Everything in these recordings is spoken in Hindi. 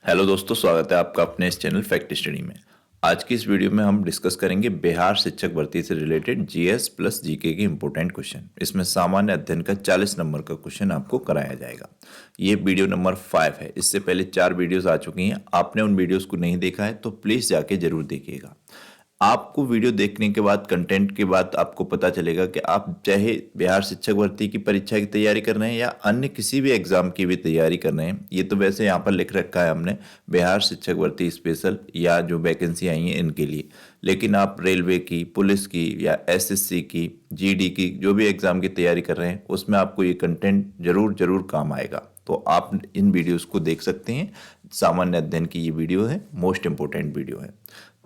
हेलो दोस्तों, स्वागत है आपका अपने इस चैनल फैक्ट स्टडी में। आज की इस वीडियो में हम डिस्कस करेंगे बिहार शिक्षक भर्ती से रिलेटेड जीएस प्लस जीके के इंपॉर्टेंट क्वेश्चन। इसमें सामान्य अध्ययन का 40 नंबर का क्वेश्चन आपको कराया जाएगा। ये वीडियो नंबर 5 है। इससे पहले 4 वीडियोस आ चुकी हैं। आपने उन वीडियोस को नहीं देखा है तो प्लीज़ जाके जरूर देखिएगा। आपको वीडियो देखने के बाद, कंटेंट के बाद आपको पता चलेगा कि आप चाहे बिहार शिक्षक भर्ती की परीक्षा की तैयारी कर रहे हैं या अन्य किसी भी एग्जाम की भी तैयारी कर रहे हैं। ये तो वैसे यहाँ पर लिख रखा है हमने बिहार शिक्षक भर्ती स्पेशल या जो वैकेंसी आई है इनके लिए, लेकिन आप रेलवे की, पुलिस की या एसएससी की, जीडी की जो भी एग्जाम की तैयारी कर रहे हैं उसमें आपको ये कंटेंट जरूर जरूर काम आएगा। तो आप इन वीडियोस को देख सकते हैं। सामान्य अध्ययन की ये वीडियो है, मोस्ट इंपोर्टेंट वीडियो है।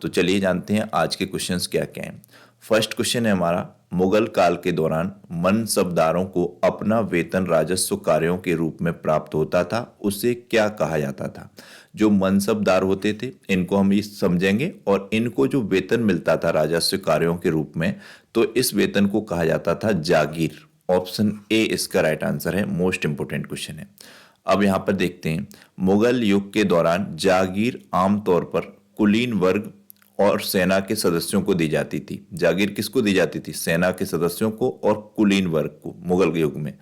तो चलिए जानते हैं आज के क्वेश्चंस क्या क्या हैं। फर्स्ट क्वेश्चन है हमारा, मुगल काल के दौरान मनसबदारों को अपना वेतन राजस्व कार्यों के रूप में प्राप्त होता था, उसे क्या कहा जाता था? जो मनसबदार होते थे इनको हम इस समझेंगे, और इनको जो वेतन मिलता था राजस्व कार्यों के रूप में, तो इस वेतन को कहा जाता था जागीर। ऑप्शन ए इसका राइट आंसर है। मोस्ट इंपोर्टेंट क्वेश्चन है। अब यहाँ पर देखते हैं, मुगल युग के दौरान जागीर आमतौर पर कुलीन वर्ग और सेना के सदस्यों को दी जाती थी। जागीर किसको दी जाती थी? सेना के सदस्यों को और कुलीन वर्ग को, मुगल युग में।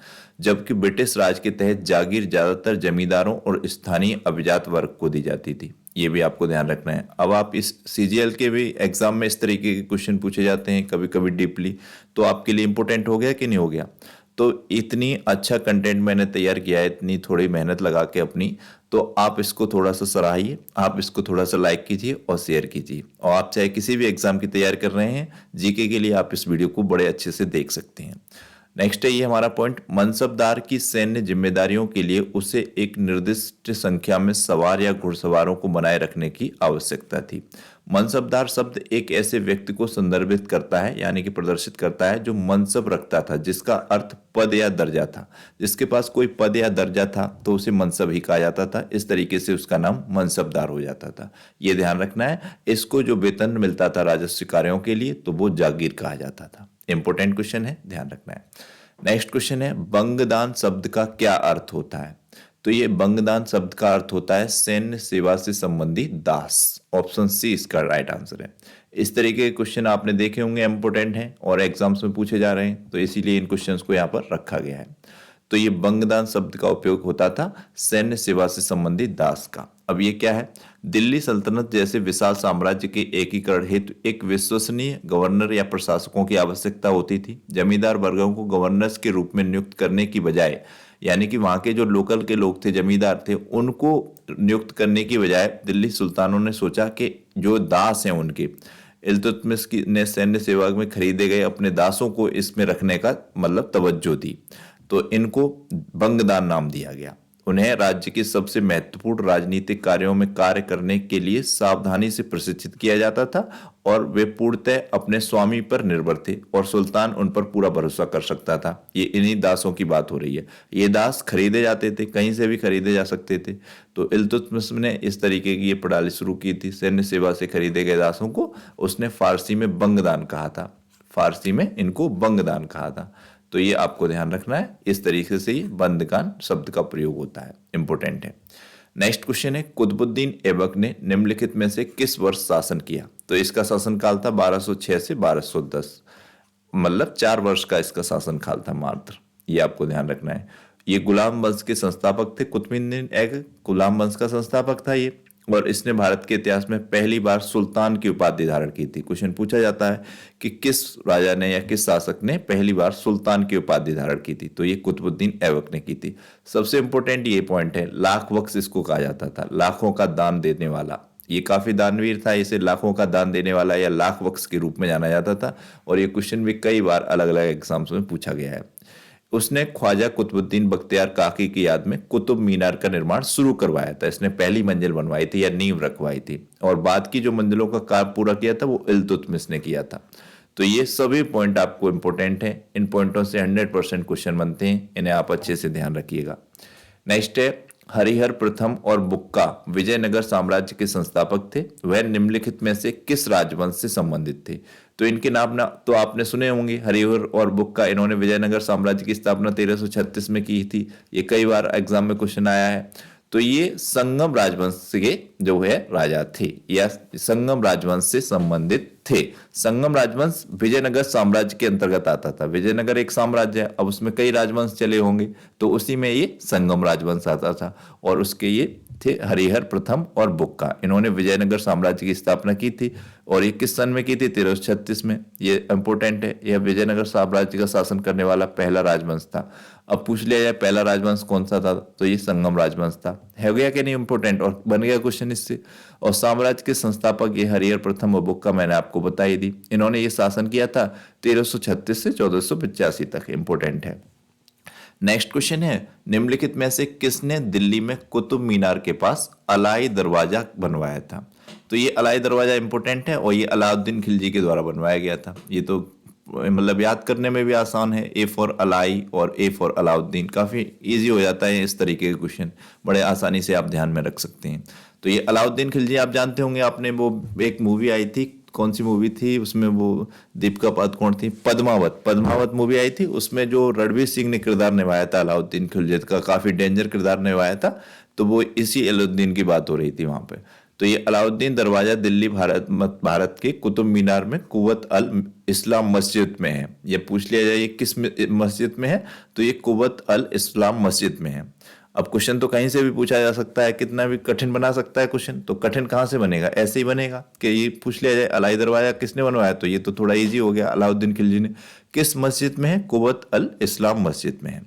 जबकि ब्रिटिश राज के तहत जागीर ज्यादातर जमींदारों और स्थानीय अभिजात वर्ग को दी जाती थी। ये भी आपको ध्यान रखना है। अब आप इस सीजीएल के भी एग्जाम में इस तरीके के क्वेश्चन पूछे जाते हैं कभी कभी डीपली, तो आपके लिए इंपॉर्टेंट हो गया कि नहीं हो गया? तो इतनी अच्छा कंटेंट मैंने तैयार किया है, इतनी थोड़ी मेहनत लगा के अपनी, तो आप इसको थोड़ा सा सराहिए, आप इसको थोड़ा सा लाइक कीजिए और शेयर कीजिए। और आप चाहे किसी भी एग्जाम की तैयारी कर रहे हैं, जीके के लिए आप इस वीडियो को बड़े अच्छे से देख सकते हैं। नेक्स्ट है ये हमारा पॉइंट, मनसबदार की सैन्य जिम्मेदारियों के लिए उसे एक निर्दिष्ट संख्या में सवार या घुड़सवारों को बनाए रखने की आवश्यकता थी। मनसबदार शब्द एक ऐसे व्यक्ति को संदर्भित करता है, यानी कि प्रदर्शित करता है, जो मनसब रखता था, जिसका अर्थ पद या दर्जा था। जिसके पास कोई पद या दर्जा था तो उसे मनसब ही कहा जाता था। इस तरीके से उसका नाम मनसबदार हो जाता था। ये ध्यान रखना है। इसको जो वेतन मिलता था राजस्व कार्यों के लिए, तो वो जागीर कहा जाता था। इंपोर्टेंट क्वेश्चन है, ध्यान रखना है। नेक्स्ट क्वेश्चन है, बंगदान शब्द का क्या अर्थ होता है? तो ये बंगदान शब्द का अर्थ होता है सैन्य सेवा से संबंधित दास। ऑप्शन सी इसका राइट आंसर है। इस तरीके के क्वेश्चन आपने देखे होंगे, इंपोर्टेंट हैं और एग्जाम्स में पूछे जा रहे हैं, तो इसीलिए इन क्वेश्चंस को यहाँ पर रखा गया है। तो ये बंगदान शब्द का उपयोग होता था सैन्य सेवा से संबंधित दास का। अब ये क्या है? दिल्ली सल्तनत जैसे विशाल साम्राज्य के एकीकरण हेतु एक विश्वसनीय गवर्नर या प्रशासकों की आवश्यकता होती थी। जमींदार वर्गों को गवर्नर्स के रूप में नियुक्त करने की बजाय, यानी कि वहां के जो लोकल के लोग थे, जमींदार थे, उनको नियुक्त करने की बजाय दिल्ली सुल्तानों ने सोचा कि जो दास हैं उनके, इल्तुतमिश ने सैन्य सेवा में खरीदे गए अपने दासों को इसमें रखने का मतलब तवज्जो दी, तो इनको बंगदान नाम दिया गया। उन्हें राज्य के सबसे महत्वपूर्ण राजनीतिक कार्यों में कार्य करने के लिए सावधानी से प्रशिक्षित किया जाता था, और वे पूर्णतः अपने स्वामी पर निर्भर थे और सुल्तान उन पर पूरा भरोसा कर सकता था। ये इन्हीं दासों की बात हो रही है। ये दास खरीदे जाते थे, कहीं से भी खरीदे जा सकते थे। तो इल्तुतमिश ने इस तरीके की ये प्रणाली शुरू की थी। सैन्य सेवा से खरीदे गए दासों को उसने फारसी में बंगदान कहा था। फारसी में इनको बंगदान कहा था। तो ये आपको ध्यान रखना है। इस तरीके से ही बंदगान शब्द का प्रयोग होता है, इंपोर्टेंट है। नेक्स्ट क्वेश्चन है, कुतुबुद्दीन ऐबक ने निम्नलिखित में से किस वर्ष शासन किया? तो इसका शासन काल था 1206 से 1210, मतलब 4 वर्ष का इसका शासन काल था मात्र। ये आपको ध्यान रखना है। ये गुलाम वंश के संस्थापक थे। कुतुबुद्दीन ऐबक गुलाम वंश का संस्थापक था ये, और इसने भारत के इतिहास में पहली बार सुल्तान की उपाधि धारण की थी। क्वेश्चन पूछा जाता है कि किस राजा ने या किस शासक ने पहली बार सुल्तान की उपाधि धारण की थी? तो ये कुतुबुद्दीन ऐबक ने की थी। सबसे इंपॉर्टेंट ये पॉइंट है, लाख बख्श इसको कहा जाता था, लाखों का दान देने वाला। ये काफी दानवीर था, इसे लाखों का दान देने वाला या लाख बख्श के रूप में जाना जाता था। और ये क्वेश्चन भी कई बार अलग अलग एग्जाम्स में पूछा गया है। उसने ख्वाजा कुतुबुद्दीन बख्तियार काकी की याद में कुतुब मीनार का निर्माण शुरू करवाया था। इसने पहली मंजिल बनवाई थी या नींव रखवाई थी, और बाद की जो मंजिलों का काम पूरा किया था वो इल्तुतमिश ने किया था। तो ये सभी पॉइंट आपको इंपॉर्टेंट है। इन पॉइंटों से 100% क्वेश्चन बनते हैं, इन्हें आप अच्छे से ध्यान रखिएगा। नेक्स्ट है, हरिहर प्रथम और बुक्का विजयनगर साम्राज्य के संस्थापक थे। वह निम्नलिखित में से किस राजवंश से संबंधित थे? तो इनके नाम ना तो आपने सुने होंगे, हरिहर और बुक्का। इन्होंने विजयनगर साम्राज्य की स्थापना 1336 में की थी। ये कई बार एग्जाम में क्वेश्चन आया है। तो ये संगम राजवंश के जो है राजा थे या संगम राजवंश से संबंधित थे। संगम राजवंश विजयनगर साम्राज्य के अंतर्गत आता था। विजयनगर एक साम्राज्य है, अब उसमें कई राजवंश चले होंगे, तो उसी में ये संगम राजवंश आता था। और उसके ये थे हरिहर प्रथम और बुक्का। इन्होंने विजयनगर साम्राज्य की स्थापना की थी और ये किस सन में की थी? 1336 में। ये इंपॉर्टेंट है, यह विजयनगर साम्राज्य का शासन करने वाला पहला राजवंश था। अब पूछ लिया जाए पहला राजवंश कौन सा था, तो ये संगम राजवंश था। है गया कि नहीं इंपॉर्टेंट, और बन गया क्वेश्चन इससे। और साम्राज्य के संस्थापक ये हरिहर प्रथम और बुक्का, मैंने आपको बताई दी। इन्होंने ये शासन किया था 1336 से 1485 तक। इंपॉर्टेंट है। नेक्स्ट क्वेश्चन है, निम्नलिखित में से किसने दिल्ली में कुतुब मीनार के पास अलाई दरवाजा बनवाया था? तो ये अलाई दरवाजा इंपॉर्टेंट है और ये अलाउद्दीन खिलजी के द्वारा बनवाया गया था। ये तो मतलब याद करने में भी आसान है। ए फॉर अलाई और ए फॉर अलाउद्दीन, काफ़ी इजी हो जाता है इस तरीके के क्वेश्चन, बड़े आसानी से आप ध्यान में रख सकते हैं। तो ये अलाउद्दीन खिलजी आप जानते होंगे, आपने वो एक मूवी आई थी, कौन सी मूवी थी, उसमें वो दीपिका पादुकोण थी, पद्मावत। पद्मावत मूवी आई थी, उसमें जो रणवीर सिंह ने किरदार निभाया था अलाउद्दीन खिलजी का, काफ़ी डेंजर किरदार निभाया था, तो वो इसी अलाउद्दीन की बात हो रही थी वहाँ पे। तो ये अलाउद्दीन दरवाजा दिल्ली भारत के कुतुब मीनार में कुव्वत अल इस्लाम मस्जिद में है। ये पूछ लिया जाए ये किस मस्जिद में है, तो ये कुव्वत अल इस्लाम मस्जिद में है। अब क्वेश्चन तो कहीं से भी पूछा जा सकता है, कितना भी कठिन बना सकता है क्वेश्चन। तो कठिन कहाँ से बनेगा? ऐसे ही बनेगा कि ये पूछ लिया जाए अलाई दरवाजा किसने बनवाया, तो ये तो थोड़ा इजी हो गया, अलाउद्दीन खिलजी ने। किस मस्जिद में है? कुव्वत अल इस्लाम मस्जिद में है।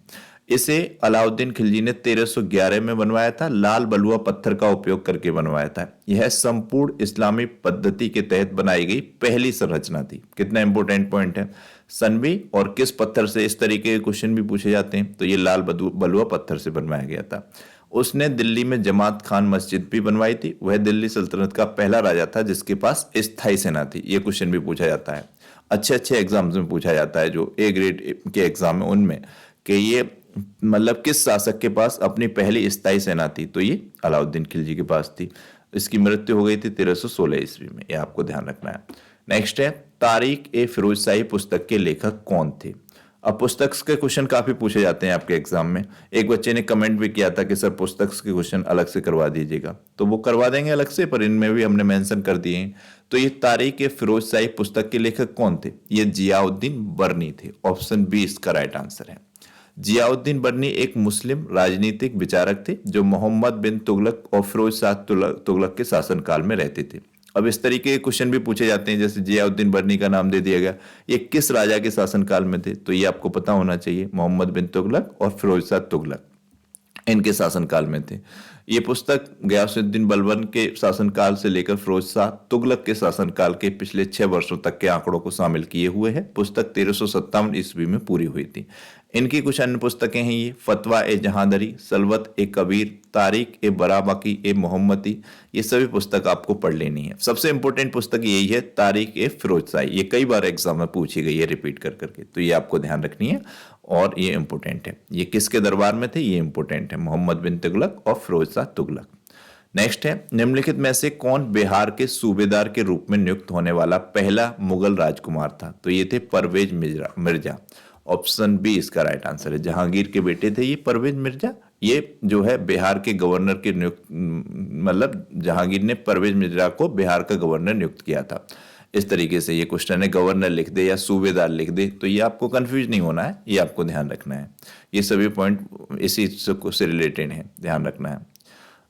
इसे अलाउद्दीन खिलजी ने 1311 में बनवाया था। लाल बलुआ पत्थर का उपयोग करके बनवाया था। यह संपूर्ण इस्लामी पद्धति के तहत बनाई गई पहली संरचना थी। कितना इंपॉर्टेंट पॉइंट है। सन भी और किस पत्थर से, इस तरीके के क्वेश्चन भी पूछे जाते हैं। तो ये लाल बलुआ पत्थर से बनवाया गया था। उसने दिल्ली में जमात खान मस्जिद भी बनवाई थी। वह दिल्ली सल्तनत का पहला राजा था जिसके पास स्थायी सेना थी। ये क्वेश्चन भी पूछा जाता है, अच्छे अच्छे एग्जाम्स में पूछा जाता है, जो ए ग्रेड के एग्जाम है उनमें, कि ये मतलब किस शासक के पास अपनी पहली स्थायी सेना थी, तो ये अलाउद्दीन खिलजी के पास थी। इसकी मृत्यु हो गई थी 1316 ईस्वी में, ये आपको ध्यान रखना है। नेक्स्ट है, तारिक ए फिरोजशाही पुस्तक के लेखक कौन थे? अब पुस्तक के क्वेश्चन काफी पूछे जाते हैं आपके एग्जाम में। एक बच्चे ने कमेंट भी किया था कि सर पुस्तक के क्वेश्चन अलग से करवा दीजिएगा, तो वो करवा देंगे अलग से, पर इनमें भी हमने मेंशन कर दिए हैं। तो ये तारिक ए फिरोजशाही पुस्तक के लेखक कौन थे? ये जियाउद्दीन बर्नी थे। ऑप्शन बी इसका राइट आंसर है। जियाउद्दीन बर्नी एक मुस्लिम राजनीतिक विचारक थे जो मोहम्मद बिन तुगलक और फिरोज शाह तुगलक के शासनकाल में रहते थे। अब इस तरीके के क्वेश्चन भी पूछे जाते हैं, जैसे जियाउद्दीन बर्नी का नाम दे दिया गया, ये किस राजा के शासनकाल में थे, तो ये आपको पता होना चाहिए, मोहम्मद बिन तुगलक और फिरोज शाह तुगलक, इनके शासनकाल में थे। ये पुस्तक गयासुद्दीन बलबन के शासनकाल से लेकर फिरोज शाह तुगलक के शासनकाल के पिछले 6 वर्षों तक के आंकड़ों को शामिल किए हुए है। पुस्तक 1357 ईस्वी में पूरी हुई थी। इनकी कुछ अन्य पुस्तकें हैं, ये फतवा ए जहांदरी, सलवत ए कबीर, तारिक ए बराबाकी ए मोहम्मदी, ये सभी पुस्तक आपको पढ़ लेनी है। सबसे इंपॉर्टेंट पुस्तक यही है, तारिक ए फिरोजशाही। ये कई बार एग्जाम में पूछी गई है रिपीट कर करके, तो ये आपको ध्यान रखनी है और ये इंपॉर्टेंट है। ये किसके दरबार में थे, ये इंपॉर्टेंट है, मोहम्मद बिन तुगलक और फिरोज शाह तुगलक। नेक्स्ट है, निम्नलिखित में से कौन बिहार के सूबेदार के रूप में नियुक्त होने वाला पहला मुगल राजकुमार था? तो ये थे परवेज मिर्जा। ऑप्शन बी इसका राइट आंसर है। जहांगीर के बेटे थे ये परवेज मिर्जा। ये जो है बिहार के गवर्नर के नियुक्त, मतलब जहांगीर ने परवेज मिर्जा को बिहार का गवर्नर नियुक्त किया था। इस तरीके से ये क्वेश्चन है, गवर्नर लिख दे या सूबेदार लिख दे, तो ये आपको कंफ्यूज नहीं होना है, ये आपको ध्यान रखना है। ये सभी पॉइंट इसी से रिलेटेड है, ध्यान रखना है।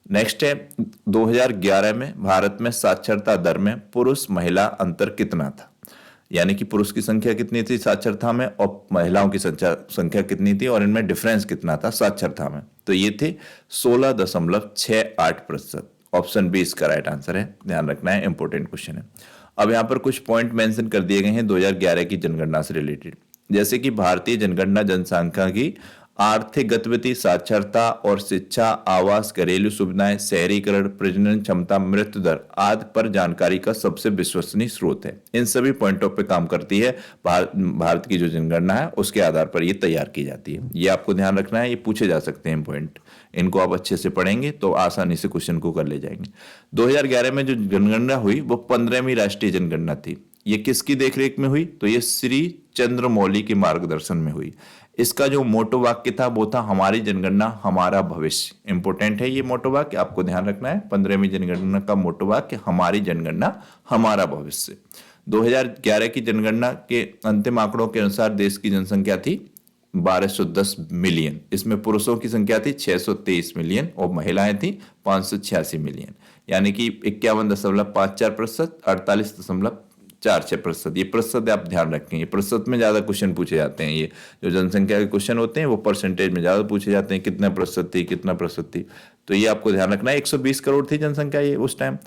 नेक्स्ट है, 2011 में भारत में साक्षरता दर में पुरुष महिला अंतर कितना था? यानी कि पुरुष की संख्या कितनी थी साक्षरता में और महिलाओं की संख्या कितनी थी, और इनमें डिफरेंस कितना था साक्षरता में? तो ये थे 16.68%। ऑप्शन बी इसका राइट आंसर है, ध्यान रखना है, इंपॉर्टेंट क्वेश्चन है। अब यहाँ पर कुछ पॉइंट मेंशन कर दिए गए हैं 2011 की जनगणना से रिलेटेड, जैसे कि भारतीय जनगणना जनसंख्या की आर्थिक गतिविधि, साक्षरता और शिक्षा, आवास, घरेलू सुविधाएं, शहरीकरण, प्रजनन क्षमता, मृत्यु दर आदि पर जानकारी का सबसे विश्वसनीय स्रोत है। इन सभी पॉइंटों पे काम करती है भारत की जो जनगणना है, उसके आधार पर ये तैयार की जाती है। ये आपको ध्यान रखना है, ये पूछे जा सकते हैं पॉइंट। इनको आप अच्छे से पढ़ेंगे तो आसानी से क्वेश्चन को कर ले जाएंगे। 2011 में जो जनगणना हुई वो 15वीं राष्ट्रीय जनगणना थी। ये किसकी देखरेख में हुई? तो ये श्री चंद्रमौली के मार्गदर्शन में हुई। इसका जो मोटो वाक्य था वो था हमारी जनगणना हमारा भविष्य। इंपॉर्टेंट है ये मोटो वाक्य, आपको ध्यान रखना है। 15वीं जनगणना का मोटो वाक्य हमारी जनगणना हमारा भविष्य। 2011 की जनगणना के अंतिम आंकड़ों के अनुसार देश की जनसंख्या थी 1210 मिलियन। इसमें पुरुषों की संख्या थी 623 मिलियन और महिलाएं थी 586 मिलियन, यानी कि 51.54%, 48.46%। ये प्रतिशत आप ध्यान रखें, ये प्रतिशत में ज्यादा क्वेश्चन पूछे जाते हैं। ये जो जनसंख्या के क्वेश्चन होते हैं वो परसेंटेज में ज्यादा पूछे जाते हैं, कितना प्रतिशत थी, कितना प्रतिशत थी। तो ये आपको ध्यान रखना है। 120 करोड़ थी जनसंख्या ये उस टाइम,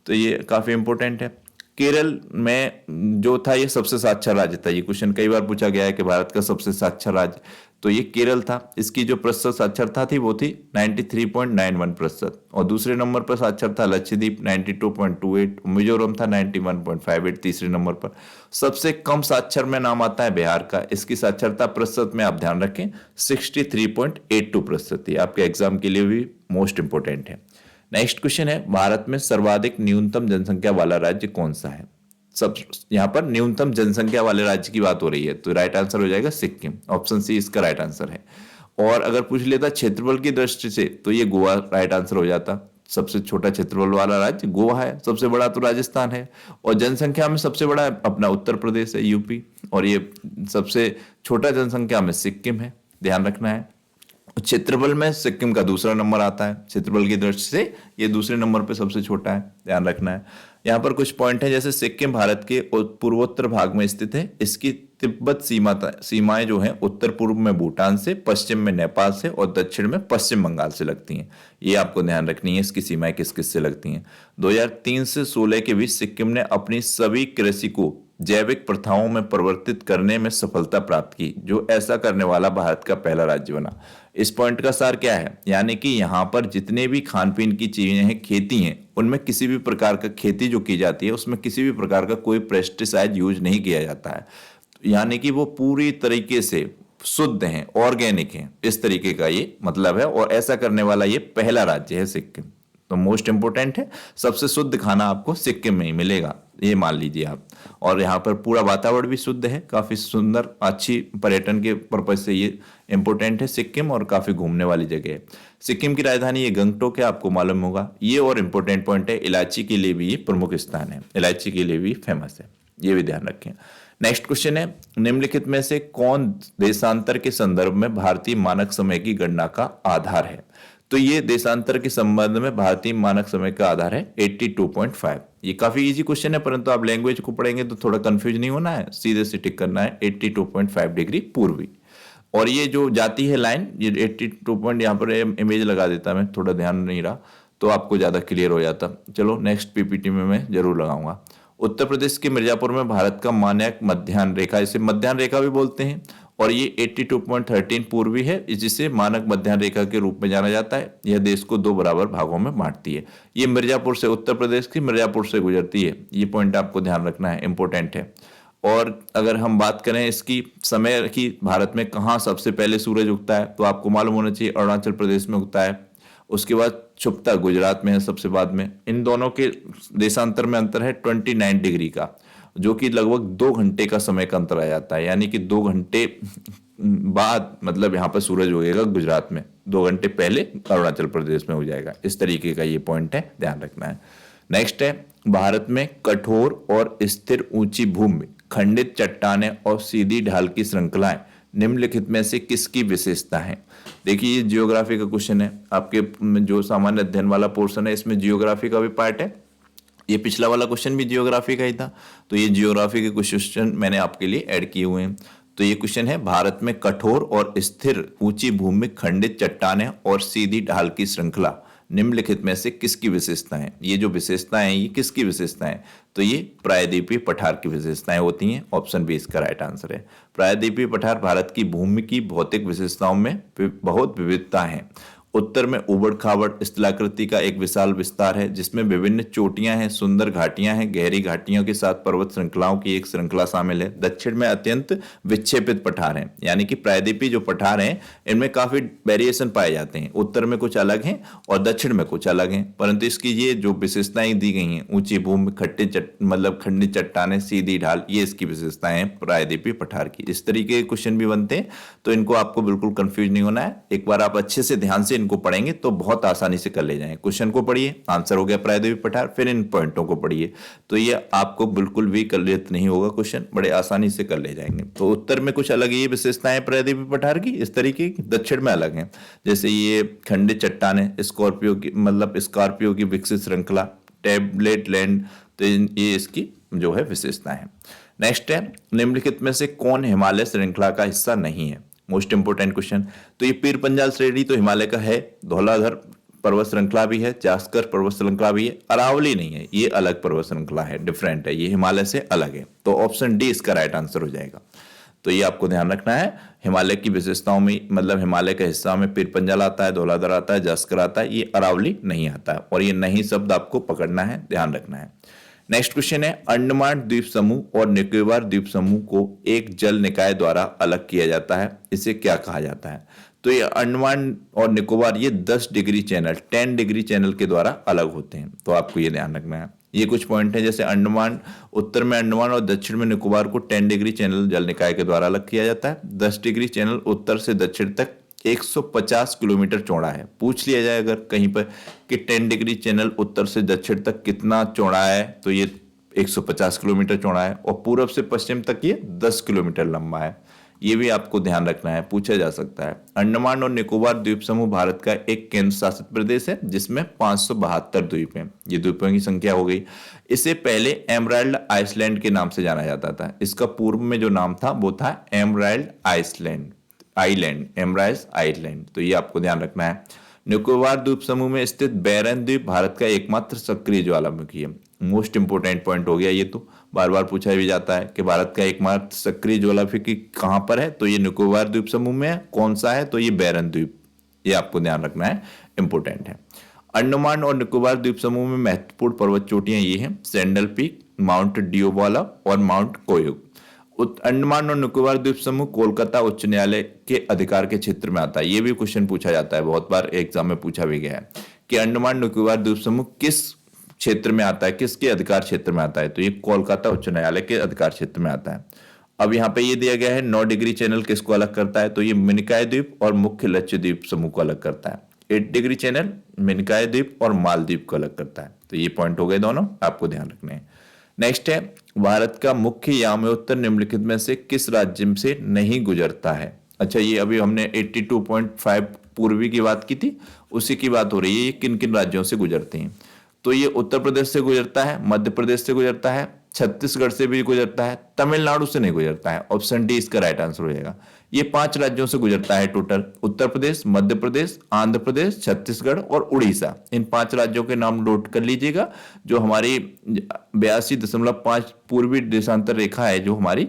तो ये काफी इंपॉर्टेंट है। केरल में जो था ये सबसे साक्षर राज्य था। ये क्वेश्चन कई बार पूछा गया है कि भारत का सबसे साक्षर राज्य, तो ये केरल था। इसकी जो प्रतिशत साक्षरता थी वो थी 93.91%। और दूसरे नंबर पर साक्षर था लक्षद्वीप 92.28, मिजोरम था 91.58 तीसरे नंबर पर। सबसे कम साक्षर में नाम आता है बिहार का। इसकी साक्षरता प्रतिशत में आप ध्यान रखें 63.82% थी। आपके एग्जाम के लिए भी मोस्ट इंपोर्टेंट है। नेक्स्ट क्वेश्चन है, भारत में सर्वाधिक न्यूनतम जनसंख्या वाला राज्य कौन सा है? सब यहां पर न्यूनतम जनसंख्या वाले राज्य की बात हो रही है, तो राइट आंसर हो जाएगा सिक्किम। ऑप्शन सी इसका राइट आंसर है। और अगर पूछ लेता क्षेत्रफल की दृष्टि से तो ये गोवा राइट आंसर हो जाता। सबसे छोटा क्षेत्रफल वाला राज्य गोवा है, सबसे बड़ा तो राजस्थान है। और जनसंख्या में सबसे बड़ा अपना उत्तर प्रदेश है, यूपी। और ये सबसे छोटा जनसंख्या में सिक्किम है, ध्यान रखना है। क्षेत्रफल में सिक्किम का दूसरा नंबर आता है, क्षेत्रफल की दृष्टि से ये दूसरे नंबर पे सबसे छोटा है, ध्यान रखना है। यहाँ पर कुछ पॉइंट है, जैसे सिक्किम भारत के पूर्वोत्तर भाग में स्थित है। इसकी तिब्बत सीमाएं जो हैं उत्तर पूर्व में भूटान से, पश्चिम में नेपाल से और दक्षिण में पश्चिम बंगाल से लगती हैं। ये आपको ध्यान रखनी है, इसकी सीमाएं किस किस से लगती हैं। 2003 से 16 के बीच सिक्किम ने अपनी सभी कृषि को जैविक प्रथाओं में परिवर्तित करने में सफलता प्राप्त की, जो ऐसा करने वाला भारत का पहला राज्य बना। इस पॉइंट का सार क्या है, यानी कि यहाँ पर जितने भी खान पीन की चीजें हैं, खेती हैं, उनमें किसी भी प्रकार का खेती जो की जाती है उसमें किसी भी प्रकार का कोई पेस्टिसाइड यूज नहीं किया जाता है, यानी कि वो पूरी तरीके से शुद्ध हैं, ऑर्गेनिक हैं, इस तरीके का ये मतलब है। और ऐसा करने वाला ये पहला राज्य है सिक्किम। तो मोस्ट इंपोर्टेंट है, सबसे शुद्ध खाना आपको सिक्किम में ही मिलेगा, ये मान लीजिए आप। और यहाँ पर पूरा वातावरण भी शुद्ध है, काफी सुंदर, अच्छी पर्यटन के पर्पज से ये इंपोर्टेंट है सिक्किम, और काफी घूमने वाली जगह है। सिक्किम की राजधानी ये गंगटोक है, आपको मालूम होगा ये। और इंपोर्टेंट पॉइंट है, इलायची के लिए भी ये प्रमुख स्थान है, इलायची के लिए भी फेमस है, ये भी ध्यान रखें। नेक्स्ट क्वेश्चन है, निम्नलिखित में से कौन देशांतर के संदर्भ में भारतीय मानक समय की गणना का आधार है? तो ये देशांतर के संबंध में भारतीय मानक समय का आधार है 82.5। ये काफी इजी क्वेश्चन है, परंतु आप लैंग्वेज को पढ़ेंगे तो थोड़ा कंफ्यूज नहीं होना है, सीधे से टिक करना है 82.5 डिग्री पूर्वी। और ये जो जाती है लाइन, ये 82 पॉइंट, यहाँ पर इमेज लगा देता मैं, थोड़ा ध्यान नहीं रहा तो आपको ज्यादा क्लियर हो जाता। चलो नेक्स्ट पीपीटी में मैं जरूर लगाऊंगा। उत्तर प्रदेश के मिर्जापुर में भारत का मानक मध्याह्न रेखा, इसे मध्याह्न रेखा भी बोलते हैं, और ये 82.13 पूर्वी है, जिसे मानक मध्याह्न रेखा के रूप में जाना जाता है। यह देश को दो बराबर भागों में बांटती है। ये मिर्जापुर से, उत्तर प्रदेश की मिर्जापुर से गुजरती है। ये पॉइंट आपको ध्यान रखना है, इंपॉर्टेंट है। और अगर हम बात करें इसकी समय की, भारत में कहाँ सबसे पहले सूरज उगता है, तो आपको मालूम होना चाहिए अरुणाचल प्रदेश में उगता है। उसके बाद छुपता गुजरात में है सबसे बाद में। इन दोनों के देशांतर में अंतर है 29 डिग्री का, जो कि लगभग 2 घंटे का समय का अंतर आ जाता है, यानी कि 2 घंटे बाद मतलब यहाँ पर सूरज उगेगा गुजरात में, 2 घंटे पहले अरुणाचल प्रदेश में हो जाएगा। इस तरीके का ये पॉइंट है, ध्यान रखना है। नेक्स्ट है, भारत में कठोर और स्थिर ऊंची भूमि, खंडित चट्टानें और सीधी ढाल की श्रृंखलाएं निम्नलिखित में से किसकी विशेषता है? देखिए ये जियोग्राफी का क्वेश्चन है, आपके जो सामान्य अध्ययन वाला पोर्शन है इसमें जियोग्राफी का भी पार्ट है। ये पिछला वाला क्वेश्चन भी जियोग्राफी का ही था, तो ये जियोग्राफी के कुछ क्वेश्चन मैंने आपके लिए ऐड किए हुए हैं। तो ये क्वेश्चन है, भारत में कठोर और स्थिर ऊंची भूमि, खंडित चट्टानें और सीधी ढाल की श्रृंखला निम्नलिखित में से किसकी विशेषता है? ये जो विशेषताएं हैं ये किसकी विशेषताएं? तो ये प्रायद्वीपीय पठार की विशेषताएं होती हैं। ऑप्शन बी इसका राइट आंसर है। प्रायद्वीपीय पठार भारत की भूमि की भौतिक विशेषताओं में बहुत विविधता है, उत्तर में उबड़ खाबड़ स्थलाकृति का एक विशाल विस्तार है जिसमें विभिन्न चोटियां हैं, सुंदर घाटियां हैं, गहरी घाटियों के साथ पर्वत श्रृंखलाओं की एक श्रृंखला शामिल है। दक्षिण में अत्यंत विक्षेपित पठार हैं, यानी कि प्रायद्वीपीय जो पठार हैं इनमें काफी वेरिएशन पाए जाते हैं। उत्तर में कुछ अलग हैं और दक्षिण में कुछ अलग हैं, परंतु इसकी ये जो विशेषताएं दी गई हैं, ऊंची भूमि, मतलब खंडित चट्टानें, सीधी ढाल, ये इसकी विशेषताएं हैं प्रायद्वीपीय पठार की। इस तरीके के क्वेश्चन भी बनते हैं, तो इनको आपको बिल्कुल कंफ्यूज नहीं होना है। एक बार आप अच्छे से ध्यान से इनको पढ़ेंगे तो बहुत आसानी से कर ले जाएंगे। क्वेश्चन को पढ़िए, आंसर हो गया प्रायद्वीपीय पठार, फिर इन पॉइंटों को पढ़िए, तो ये आपको बिल्कुल भी कलित नहीं होगा, क्वेश्चन बड़े आसानी से कर ले जाएंगे। तो उत्तर में कुछ अलग ये विशेषताएं प्रायद्वीपीय पठार की इस तरीके की, दक्षिण में अलग है, जैसे ये खंडित चट्टानें, स्कॉर्पियो की विकसित श्रृंखला, टेबलेट लैंड, तो ये इसकी जो है विशेषताएं हैं। नेक्स्ट है, निम्नलिखित में से कौन हिमालय श्रृंखला का हिस्सा नहीं है? Most important question. तो ये पीर पंजाल श्रेणी तो हिमालय का है, धौलाधर पर्वत श्रृंखला भी है, जास्कर पर्वत श्रृंखला भी है, अरावली नहीं है, ये अलग पर्वत श्रृंखला है, डिफरेंट है, ये हिमालय से अलग है। तो ऑप्शन डी इसका राइट आंसर हो जाएगा। तो ये आपको ध्यान रखना है, हिमालय की विशेषताओं में हिमालय का हिस्सा में पीर पंजाल आता है, धौलाधर आता है, जास्कर आता है, ये अरावली नहीं आता है, और ये नहीं शब्द आपको पकड़ना है, ध्यान रखना है। नेक्स्ट क्वेश्चन है, अंडमान द्वीप समूह और निकोबार द्वीप समूह को एक जल निकाय द्वारा अलग किया जाता है, इसे क्या कहा जाता है? तो ये अंडमान और निकोबार ये 10 डिग्री चैनल 10 डिग्री चैनल के द्वारा अलग होते हैं, तो आपको ये ध्यान रखना है। ये कुछ पॉइंट है, जैसे अंडमान, उत्तर में अंडमान और दक्षिण में निकोबार को 10 डिग्री चैनल जल निकाय के द्वारा अलग किया जाता है। 10 डिग्री चैनल उत्तर से दक्षिण तक 150 किलोमीटर चौड़ा है। पूछ लिया जाए अगर कहीं पर कि 10 डिग्री चैनल उत्तर से दक्षिण तक कितना चौड़ा है, तो ये 150 किलोमीटर चौड़ा है, और पूरब से पश्चिम तक ये 10 किलोमीटर लंबा है। ये भी आपको ध्यान रखना है, पूछा जा सकता है। अंडमान और निकोबार द्वीप समूह भारत का एक केंद्र शासित प्रदेश है जिसमें 572 द्वीप हैं। ये द्वीपों की संख्या हो गई। इसे पहले एमराल्ड आइसलैंड के नाम से जाना जाता था। इसका पूर्व में जो नाम था वो था एमराल्ड एमराइज आइलैंड, तो ये आपको ध्यान रखना है। निकोबार द्वीप समूह में स्थित बैरन द्वीप भारत का एकमात्र सक्रिय ज्वालामुखी है। मोस्ट इंपोर्टेंट पॉइंट हो गया, ये तो बार बार पूछा भी जाता है कि भारत का एकमात्र सक्रिय ज्वालामुखी कहां पर है, तो ये निकोबार द्वीप समूह में है। कौन सा है? तो ये बैरन द्वीप, ये आपको ध्यान रखना है, इंपोर्टेंट है। अंडमान और निकोबार द्वीप समूह में महत्वपूर्ण पर्वत चोटियां ये हैं, सैंडल पीक, माउंट डियोबाला और माउंट कोयुग। अंडमान और निकोबार द्वीप समूह कोलकाता उच्च न्यायालय के अधिकार के क्षेत्र में आता है। ये भी क्वेश्चन पूछा जाता है, बहुत बार एग्जाम में पूछा भी गया है कि अंडमान निकोबार द्वीप समूह किस क्षेत्र में आता है, किसके अधिकार क्षेत्र में आता है, तो ये कोलकाता उच्च न्यायालय के अधिकार क्षेत्र में आता है। अब यहाँ पे ये दिया गया है 9 डिग्री चैनल किसको अलग करता है, तो ये मिनिकॉय द्वीप और मुख्य लक्षद्वीप समूह को अलग करता है। 8 डिग्री चैनल मिनिकॉय द्वीप और मालदीव को अलग करता है। तो ये पॉइंट हो गए दोनों, आपको ध्यान रखने हैं। नेक्स्ट है, भारत का मुख्य यामोत्तर निम्नलिखित में से किस राज्य से नहीं गुजरता है? अच्छा, ये अभी हमने 82.5 पूर्वी की बात की थी, उसी की बात हो रही है। ये किन किन राज्यों से गुजरते हैं? तो ये उत्तर प्रदेश से गुजरता है, मध्य प्रदेश से गुजरता है, छत्तीसगढ़ से भी गुजरता है, तमिलनाडु से नहीं गुजरता है। ऑप्शन डी इसका राइट आंसर हो जाएगा। ये 5 राज्यों से गुजरता है टोटल, उत्तर प्रदेश, मध्य प्रदेश, आंध्र प्रदेश, छत्तीसगढ़ और उड़ीसा। इन 5 राज्यों के नाम नोट कर लीजिएगा। जो हमारी 82.5 पूर्वी देशांतर रेखा है जो हमारी,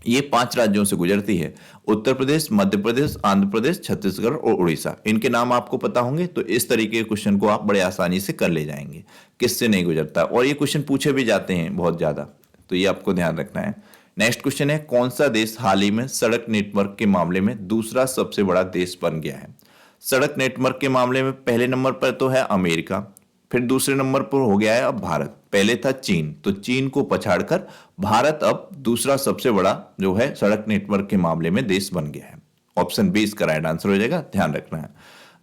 ये 5 राज्यों से गुजरती है, उत्तर प्रदेश, मध्य प्रदेश, आंध्र प्रदेश, छत्तीसगढ़ और उड़ीसा। इनके नाम आपको पता होंगे, तो इस तरीके के क्वेश्चन को आप बड़े आसानी से कर ले जाएंगे, किससे नहीं गुजरता। और ये क्वेश्चन पूछे भी जाते हैं बहुत ज्यादा, तो ये आपको ध्यान रखना है। नेक्स्ट क्वेश्चन है, कौन सा देश हाल ही में सड़क नेटवर्क के मामले में दूसरा सबसे बड़ा देश बन गया है? सड़क नेटवर्क के मामले में पहले नंबर पर तो है अमेरिका, फिर दूसरे नंबर पर हो गया है अब भारत। पहले था चीन, तो चीन को पछाड़कर भारत अब दूसरा सबसे बड़ा जो है सड़क नेटवर्क के मामले में देश बन गया है। ऑप्शन बी इसका राइट आंसर हो जाएगा, ध्यान रखना है।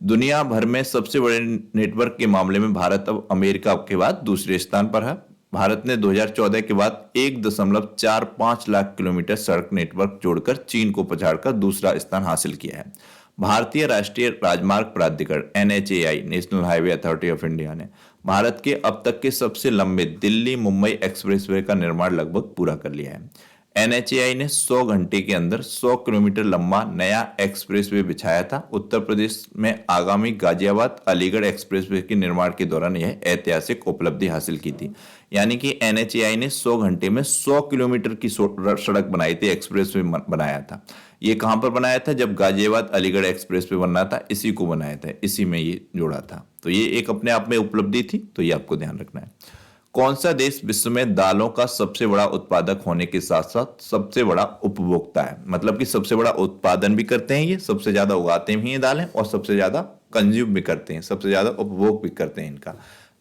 दुनिया भर में सबसे बड़े नेटवर्क के मामले में भारत अब अमेरिका के बाद दूसरे स्थान पर है। भारत ने 2014 के बाद 1.45 लाख किलोमीटर सड़क नेटवर्क जोड़कर चीन को पछाड़कर दूसरा स्थान हासिल किया है। भारतीय राष्ट्रीय राजमार्ग प्राधिकरण NHAI, national highway authority of India, ने भारत के अब तक के सबसे लंबे दिल्ली मुंबई एक्सप्रेसवे का निर्माण लगभग पूरा कर लिया है। NHAI ने 100 घंटे के अंदर 100 किलोमीटर लंबा नया एक्सप्रेसवे बिछाया था। उत्तर प्रदेश में आगामी गाजियाबाद अलीगढ़ एक्सप्रेसवे के निर्माण के दौरान यह ऐतिहासिक उपलब्धि हासिल की थी। यानी कि NHAI ने 100 घंटे में 100 किलोमीटर की सड़क बनाई थी, एक्सप्रेसवे बनाया था। ये कहां पर बनाया था? जब गाजियाबाद अलीगढ़ एक्सप्रेसवे बनना था, इसी को बनाया था, इसी में ये जोड़ा था। तो ये एक अपने आप में उपलब्धि थी, तो ये आपको ध्यान रखना है। कौन सा देश विश्व में दालों का सबसे बड़ा उत्पादक होने के साथ साथ सबसे बड़ा उपभोक्ता है? मतलब कि सबसे बड़ा उत्पादन भी करते हैं, ये सबसे ज्यादा उगाते भी हैं दालें, और सबसे ज्यादा कंज्यूम भी करते हैं, सबसे ज्यादा उपभोग भी करते हैं इनका।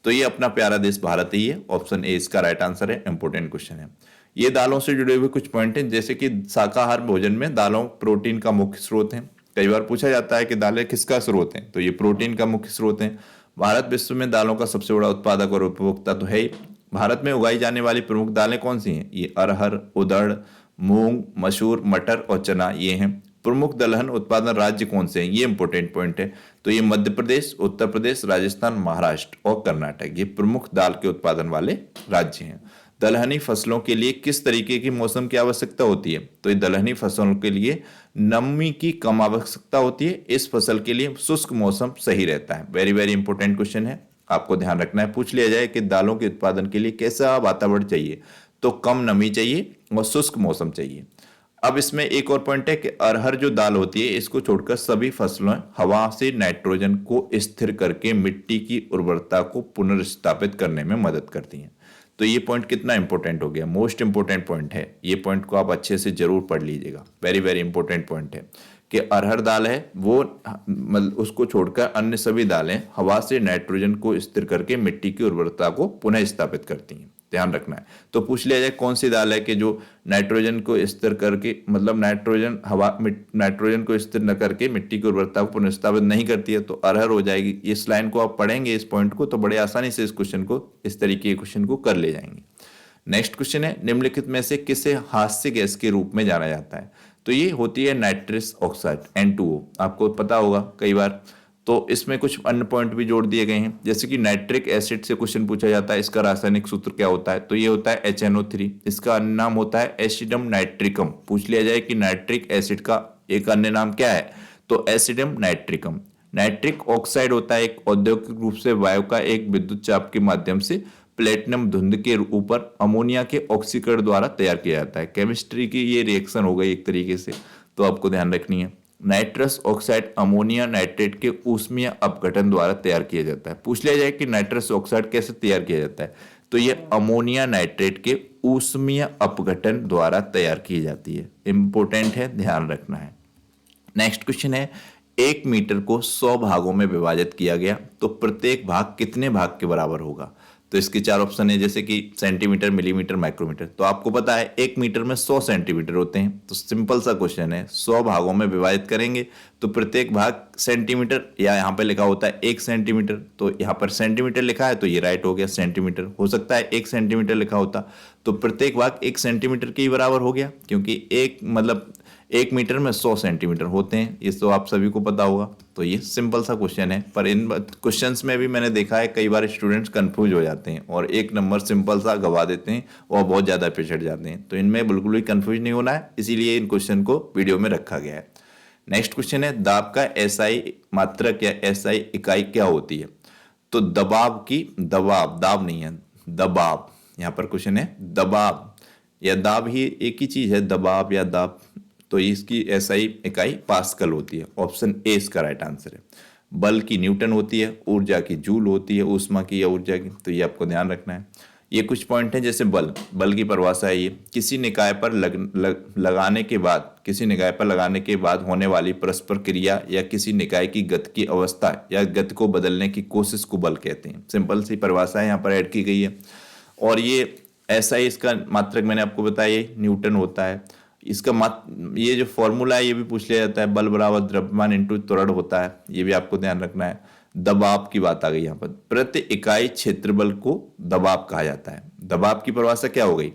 तो ये अपना प्यारा देश भारत ही है। ऑप्शन ए इसका राइट आंसर है। इंपोर्टेंट क्वेश्चन है। ये दालों से जुड़े हुए कुछ पॉइंट हैं, जैसे कि शाकाहार भोजन में दालों प्रोटीन का मुख्य स्रोत है। कई बार पूछा जाता है कि दालें किसका स्रोत है, तो ये प्रोटीन का मुख्य स्रोत है। भारत विश्व में दालों का सबसे बड़ा उत्पादक और उपभोक्ता तो है ही। भारत में उगाई जाने वाली प्रमुख दालें कौन सी हैं? ये अरहर, उड़द, मूंग, मसूर, मटर और चना ये हैं। प्रमुख दलहन उत्पादन राज्य कौन से हैं? ये इंपॉर्टेंट पॉइंट है। तो ये मध्य प्रदेश, उत्तर प्रदेश, राजस्थान, महाराष्ट्र और कर्नाटक, ये प्रमुख दाल के उत्पादन वाले राज्य हैं। दलहनी फसलों के लिए किस तरीके की मौसम की आवश्यकता होती है? तो ये दलहनी फसलों के लिए नमी की कम आवश्यकता होती है। इस फसल के लिए शुष्क मौसम सही रहता है। वेरी वेरी इंपॉर्टेंट क्वेश्चन है, आपको ध्यान रखना है। पूछ लिया जाए कि दालों के उत्पादन के लिए कैसा वातावरण चाहिए, तो कम नमी चाहिए और शुष्क मौसम चाहिए। अब इसमें एक और पॉइंट है कि अरहर जो दाल होती है, इसको छोड़कर सभी फसलें हवा से नाइट्रोजन को स्थिर करके मिट्टी की उर्वरता को पुनर्स्थापित करने में मदद करती हैं। तो ये पॉइंट कितना इंपॉर्टेंट हो गया, मोस्ट इंपॉर्टेंट पॉइंट है। ये पॉइंट को आप अच्छे से जरूर पढ़ लीजिएगा, वेरी वेरी इंपॉर्टेंट पॉइंट है कि अरहर दाल है वो मतलब उसको छोड़कर अन्य सभी दालें हवा से नाइट्रोजन को स्थिर करके मिट्टी की उर्वरता को पुनः स्थापित करती हैं। ध्यान रखना है। तो पूछ लिया जाए कौन सी दाल है कि जो नाइट्रोजन को स्थिर करके मतलब नाइट्रोजन को स्थिर न करके मिट्टी की उर्वरता को पुनर्स्थापित नहीं करती है, तो अरहर हो जाएगी। इस लाइन को आप पढ़ेंगे, इस पॉइंट को, तो बड़े आसानी से इस क्वेश्चन को, इस तरीके के क्वेश्चन को कर ले जाएंगे। नेक्स्ट क्वेश्चन है, निम्नलिखित में से किसे हास्य गैस के रूप में जाना जाता है? तो ये होती है नाइट्रस ऑक्साइड, N2O। आपको पता होगा कई बार। तो इसमें कुछ अन्य पॉइंट भी जोड़ दिए गए हैं, जैसे कि नाइट्रिक एसिड से क्वेश्चन पूछा जाता है, इसका रासायनिक सूत्र क्या होता है? तो ये होता है HNO3। इसका अन्य नाम होता है एसिडम नाइट्रिकम। पूछ लिया जाए कि नाइट्रिक एसिड का एक अन्य नाम क्या है, तो एसिडम नाइट्रिकम। नाइट्रिक ऑक्साइड होता है एक औद्योगिक रूप से वायु का एक विद्युत चाप के माध्यम से प्लेटिनम धुंध के ऊपर अमोनिया के ऑक्सीकरण द्वारा तैयार किया जाता है। केमिस्ट्री की ये रिएक्शन हो गई एक तरीके से, तो आपको ध्यान रखनी है। नाइट्रस ऑक्साइड अमोनिया नाइट्रेट के ऊष्मीय अपघटन द्वारा तैयार किया जाता है। पूछ लिया जाए कि नाइट्रस ऑक्साइड कैसे तैयार किया जाता है, तो ये अमोनिया नाइट्रेट के ऊष्मीय अपघटन द्वारा तैयार की जाती है। इंपॉर्टेंट है, ध्यान रखना है। नेक्स्ट क्वेश्चन है, 1 मीटर को 100 भागों में विभाजित किया गया तो प्रत्येक भाग कितने भाग के बराबर होगा? तो इसके 4 ऑप्शन है, जैसे कि सेंटीमीटर, मिलीमीटर, माइक्रोमीटर। तो आपको पता है 1 मीटर में 100 सेंटीमीटर होते हैं। तो सिंपल सा क्वेश्चन है, 100 भागों में विभाजित करेंगे तो प्रत्येक भाग सेंटीमीटर, या यहाँ पे लिखा होता है 1 सेंटीमीटर, तो यहाँ पर सेंटीमीटर लिखा है तो ये राइट हो गया, सेंटीमीटर। हो सकता है 1 सेंटीमीटर लिखा होता तो प्रत्येक भाग 1 सेंटीमीटर के ही बराबर हो गया, क्योंकि 1 मीटर में 100 सेंटीमीटर होते हैं, ये तो आप सभी को पता होगा। तो ये सिंपल सा क्वेश्चन है, पर इन क्वेश्चंस में भी मैंने देखा है कई बार स्टूडेंट्स कंफ्यूज हो जाते हैं और एक नंबर सिंपल सा गवा देते हैं और बहुत ज़्यादा पिछड़ जाते हैं। तो इनमें बिल्कुल भी कंफ्यूज नहीं होना है, इसीलिए इन क्वेश्चन को वीडियो में रखा गया है। नेक्स्ट क्वेश्चन है, दाब का SI मात्रक या SI इकाई क्या होती है? तो दबाव की, दाब नहीं है, दबाव। यहाँ पर क्वेश्चन है दबाव या दाब ही एक ही चीज है, दबाव या दाब। तो इसकी SI इकाई पास्कल होती है। ऑप्शन ए इसका राइट आंसर है। बल की न्यूटन होती है, ऊर्जा की जूल होती है, ऊष्मा की या ऊर्जा की। तो ये आपको ध्यान रखना है। ये कुछ पॉइंट हैं, जैसे बल की परिभाषा है ये, किसी निकाय पर लगाने के बाद होने वाली परस्पर क्रिया या किसी निकाय की गति की अवस्था या गति को बदलने की कोशिश को बल कहते हैं। सिंपल सी परिभाषा है यहाँ पर ऐड की गई है। और ये SI इसका मात्रक मैंने आपको बताया न्यूटन होता है। इसका ये जो फॉर्मूला है ये भी पूछ लिया जाता है, बल बराबर द्रव्यमान इंटू त्वरण होता है, ये भी आपको ध्यान रखना है। दबाव की बात आ गई यहाँ पर, प्रति इकाई क्षेत्रबल को दबाव कहा जाता है। दबाव की परिभाषा क्या हो गई,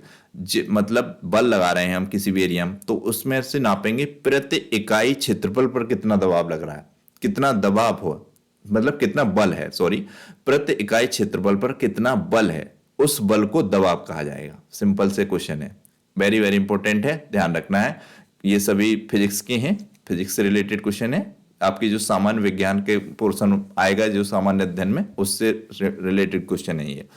मतलब बल लगा रहे हैं हम किसी भी एरिया में, तो उसमें से नापेंगे प्रति इकाई क्षेत्रफल पर कितना दबाव लग रहा है, कितना दबाव हो, मतलब कितना बल है, सॉरी, प्रति इकाई क्षेत्रफल पर कितना बल है, उस बल को दबाव कहा जाएगा। सिंपल से क्वेश्चन है, वेरी वेरी इंपॉर्टेंट है, ध्यान रखना है। ये सभी फिजिक्स के हैं, फिजिक्स से रिलेटेड क्वेश्चन है। आपकी जो सामान्य विज्ञान के पोर्शन आएगा जो सामान्य अध्ययन में, उससे रिलेटेड क्वेश्चन है ये।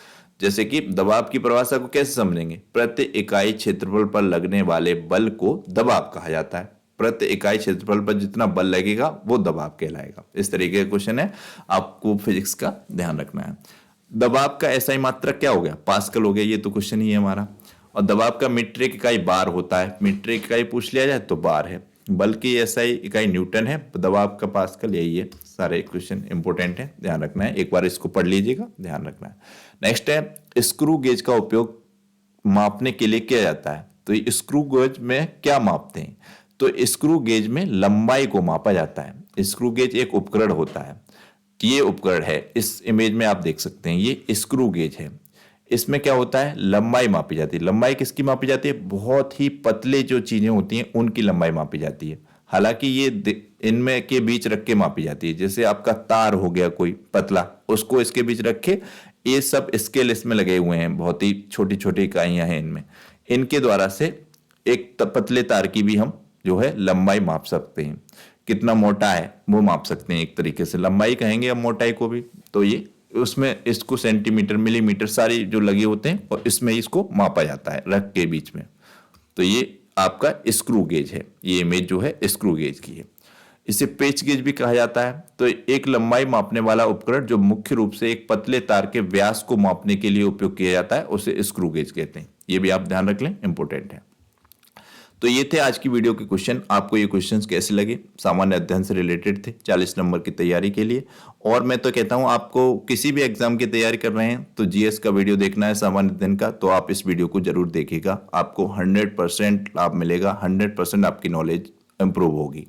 जैसे कि दबाव की परिभाषा को कैसे समझेंगे? प्रति इकाई क्षेत्रफल पर लगने वाले बल को दबाव कहा जाता है। प्रति इकाई क्षेत्रफल पर जितना बल लगेगा वो दबाव कहलाएगा। इस तरीके का क्वेश्चन है, आपको फिजिक्स का ध्यान रखना है। दबाव का एसआई मात्रक क्या हो गया? पास्कल हो गया, ये तो क्वेश्चन ही है हमारा। और दबाव का मीट्रिक इकाई बार होता है, मीट्रिक इकाई पूछ लिया जाए तो बार है। बल की एसआई इकाई न्यूटन है, दबाव का पास्कल, यही है। सारे क्वेश्चन इंपॉर्टेंट है, ध्यान रखना है। एक बार इसको पढ़ लीजिएगा, ध्यान रखना है। नेक्स्ट है स्क्रू गेज का उपयोग मापने के लिए किया जाता है। तो स्क्रू गेज में क्या मापते हैं? तो स्क्रू गेज में लंबाई को मापा जाता है। स्क्रू गेज एक उपकरण होता है, ये उपकरण है, इस इमेज में आप देख सकते हैं, ये स्क्रू गेज है। इसमें क्या होता है? लंबाई मापी जाती है। लंबाई किसकी मापी जाती है? बहुत ही पतले जो चीजें होती हैं उनकी लंबाई मापी जाती है। हालांकि ये इनमें के बीच रख के मापी जाती है। जैसे आपका तार हो गया कोई पतला, उसको इसके बीच रख के, ये सब स्केल इसमें लगे हुए हैं, बहुत ही छोटी छोटी इकाइयां हैं इनमें, इनके द्वारा से एक पतले तार की भी हम जो है लंबाई माप सकते हैं। कितना मोटा है वो माप सकते हैं, एक तरीके से लंबाई कहेंगे अब मोटाई को भी। तो ये उसमें इसको सेंटीमीटर, मिलीमीटर सारी जो लगे होते हैं और इसमें इसको मापा जाता है रख के बीच में। तो ये आपका स्क्रू गेज है, ये इमेज जो है स्क्रू गेज की है। इसे पेच गेज भी कहा जाता है। तो एक लंबाई मापने वाला उपकरण जो मुख्य रूप से एक पतले तार के व्यास को मापने के लिए उपयोग किया जाता है, उसे स्क्रू गेज कहते हैं। ये भी आप ध्यान रख लें, इंपॉर्टेंट है। तो ये थे आज की वीडियो के क्वेश्चन। आपको ये क्वेश्चंस कैसे लगे? सामान्य अध्ययन से रिलेटेड थे, 40 नंबर की तैयारी के लिए। और मैं तो कहता हूँ, आपको किसी भी एग्जाम की तैयारी कर रहे हैं तो जीएस का वीडियो देखना है सामान्य अध्ययन का, तो आप इस वीडियो को जरूर देखिएगा। आपको 100% लाभ मिलेगा, 100% आपकी नॉलेज इंप्रूव होगी।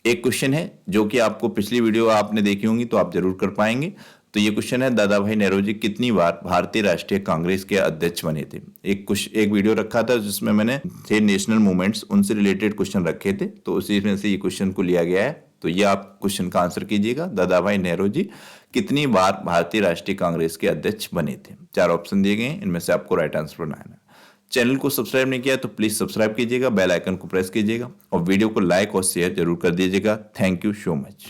एक क्वेश्चन है जो कि आपको पिछली वीडियो आपने देखी होंगी तो आप जरूर कर पाएंगे। तो ये क्वेश्चन है, दादा भाई नेहरू कितनी बार भारतीय राष्ट्रीय कांग्रेस के अध्यक्ष बने थे? एक वीडियो रखा था जिसमें मैंने थे नेशनल मूवमेंट्स, उनसे रिलेटेड क्वेश्चन रखे थे, तो उसी में से ये क्वेश्चन को लिया गया है। तो ये आप क्वेश्चन का आंसर कीजिएगा, दादा भाई नेहरू कितनी बार भारतीय राष्ट्रीय कांग्रेस के अध्यक्ष बने थे? 4 ऑप्शन दिए गए हैं, इनमें से आपको राइट आंसर बनाना है। चैनल को सब्सक्राइब नहीं किया तो प्लीज सब्सक्राइब कीजिएगा, बेल आइकन को प्रेस कीजिएगा और वीडियो को लाइक और शेयर जरूर कर दीजिएगा। Thank you so much.